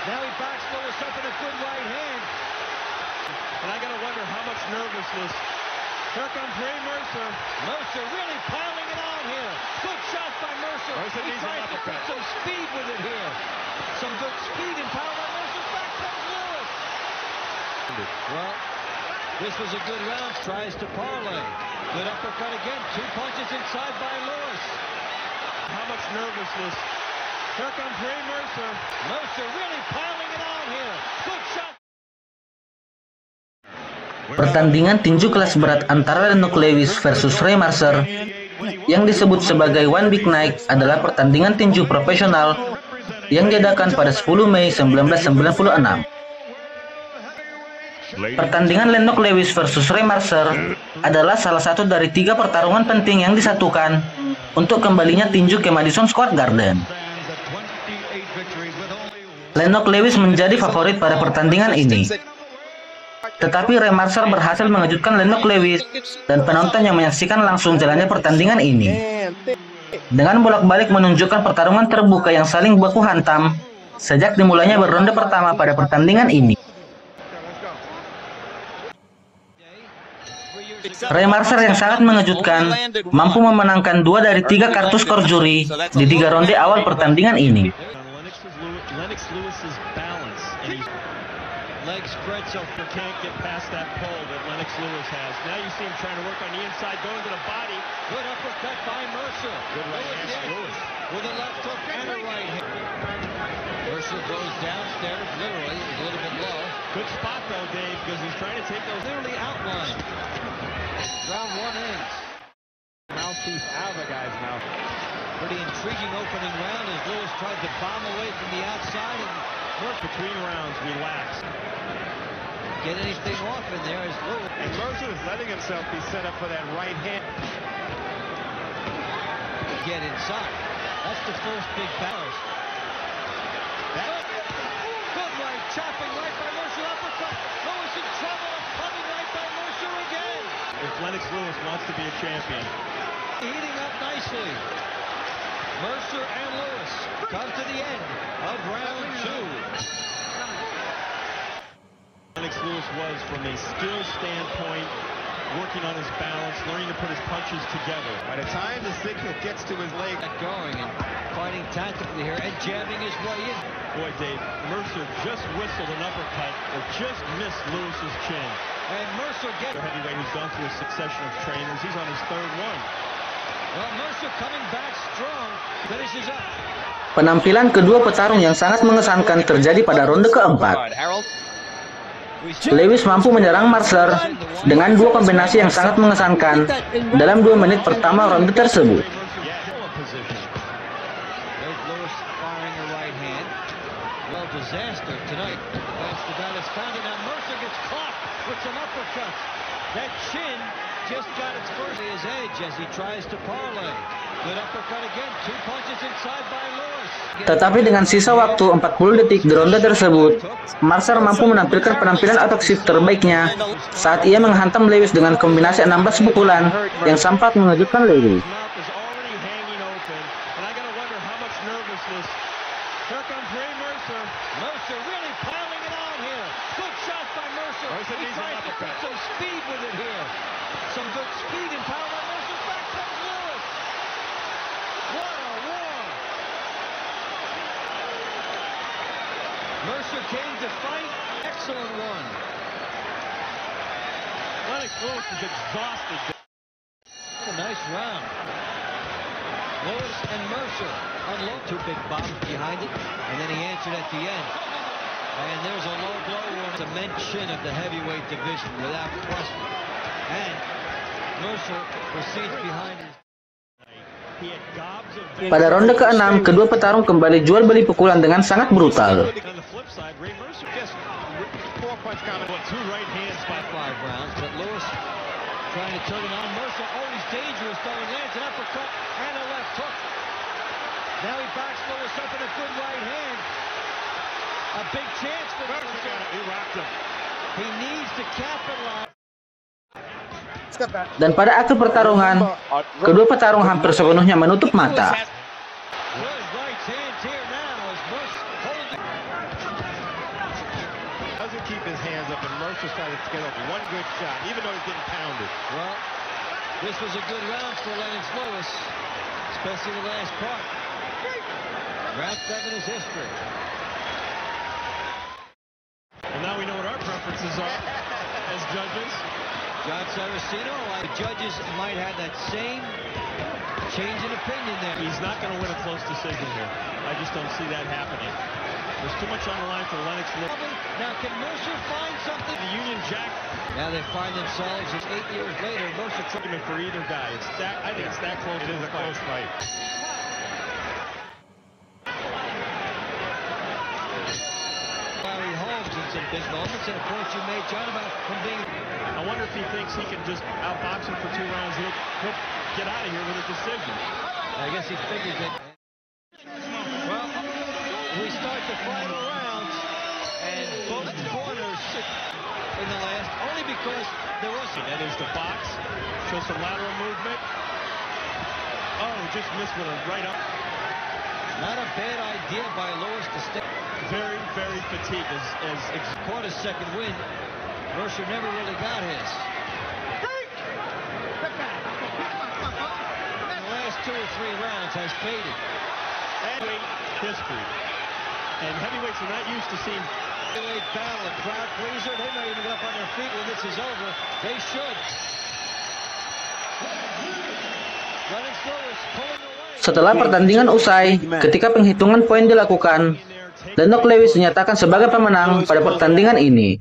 Now he backs Lewis up in a good right hand. And I gotta wonder how much nervousness. Here comes Ray Mercer. Mercer really piling it on here. Good shot by Mercer. He tries to put some speed with it here. Some good speed and power by Mercer. Back comes Lewis. Well, this was a good round. Tries to parlay. Good uppercut again. 2 punches inside by Lewis. How much nervousness. Here comes Ray Mercer. Mercer really piling it on here. Good shot. Pertandingan tinju kelas berat antara Lennox Lewis versus Ray Mercer yang disebut sebagai One Big Night adalah pertandingan tinju profesional yang diadakan pada 10 Mei 1996. Pertandingan Lennox Lewis versus Ray Mercer adalah salah satu dari 3 pertarungan penting yang disatukan untuk kembalinya tinju ke Madison Square Garden. Lennox Lewis menjadi favorit pada pertandingan ini. Tetapi Ray Mercer berhasil mengejutkan Lennox Lewis dan penonton yang menyaksikan langsung jalannya pertandingan ini. Dengan bolak-balik menunjukkan pertarungan terbuka yang saling baku hantam sejak dimulainya berronde pertama pada pertandingan ini. Ray Mercer yang sangat mengejutkan mampu memenangkan 2 dari 3 kartu skor juri di 3 ronde awal pertandingan ini. Leg spread so can't get past that pole that Lennox Lewis has. Now you see him trying to work on the inside, going to the body. Good uppercut by Mercer. Good right hand, Lewis. With a left hook and a right hand. Mercer goes downstairs, literally, a little bit low. Good spot though, Dave, because he's trying to take those literally outline. Round 1 ends. Mouthpiece out of the guy's mouth. Pretty intriguing opening round as Lewis tried to bomb away from the outside and work between rounds, relax. Get anything off in there as Lewis. And Mercer is letting himself be set up for that right hand. Get inside. That's the first big bounce. Good right, chopping right by Mercer, uppercut. Lewis in trouble, coming right by Mercer again. If Lennox Lewis wants to be a champion. Heating up nicely. Mercer and Lewis come to the end of round 2. Lennox Lewis was, from a skill standpoint, working on his balance, learning to put his punches together. By the time the signal gets to his leg, going and fighting tactically here and jabbing his way in. Boy, Dave, Mercer just whistled an uppercut or just missed Lewis's chin. And Mercer gets a heavyweight who's gone through a succession of trainers. He's on his 3rd one. Well, Mercer coming back strong, finishes up. Penampilan kedua petarung yang sangat mengesankan terjadi pada ronde keempat. Lewis mampu menyerang Mercer dengan 2 kombinasi yang sangat mengesankan dalam 2 menit pertama ronde tersebut. Tetapi dengan sisa waktu 40 detik di ronde tersebut, Mercer mampu menampilkan penampilan ofensif terbaiknya saat ia menghantam Lewis dengan kombinasi 16 pukulan yang sempat mengejutkan Lewis. Mercer came to fight. Excellent one. Lennox Lewis is exhausted. A nice round. Lewis and Mercer unload 2 big bombs behind it, and then he answered at the end. And there's a low blow one. The mention of the heavyweight division without question. And Mercer proceeds behind his. Pada ronde ke-6, kedua petarung kembali jual beli pukulan dengan sangat brutal. Dan pada akhir pertarungan, kedua petarung hampir sepenuhnya menutup mata. keep his hands up, and Mercer started to get up. One good shot, even though he's getting pounded. Well, this was a good round for Lennox Lewis, especially the last part. Round 7 is history. Well, now we know what our preferences are as judges. John Saraceno, the judges might have that same change in opinion there. He's not going to win a close decision here. I just don't see that happening. There's too much on the line for Lennox Lewis. Now, can Mercer find something? The Union Jack. Now they find themselves 8 years later. Mercer trying for either guy. It's that. I think it's that close. It is a close fight. Larry Holmes in some big moments, and a point you made, John, about him being. I wonder if he thinks he can just outbox him for 2 rounds. He'll get out of here with a decision. I guess he figures it. Well, we start the final rounds, and both corners in the last, only because there was. That is the box. Show some lateral movement. Oh, just missed with a right up. Not a bad idea by Lewis to stay. Very, very fatigued. As caught his second win. Mercer never really got his. The last 2 or 3 rounds has faded. Heavyweight history. And heavyweights are not used to seeing heavyweight battle, a crowd pleaser. They may even get up on their feet when this is over. They should. Lennox Lewis pulling away. Setelah pertandingan usai, ketika penghitungan poin dilakukan, Lennox Lewis dinyatakan sebagai pemenang pada pertandingan ini.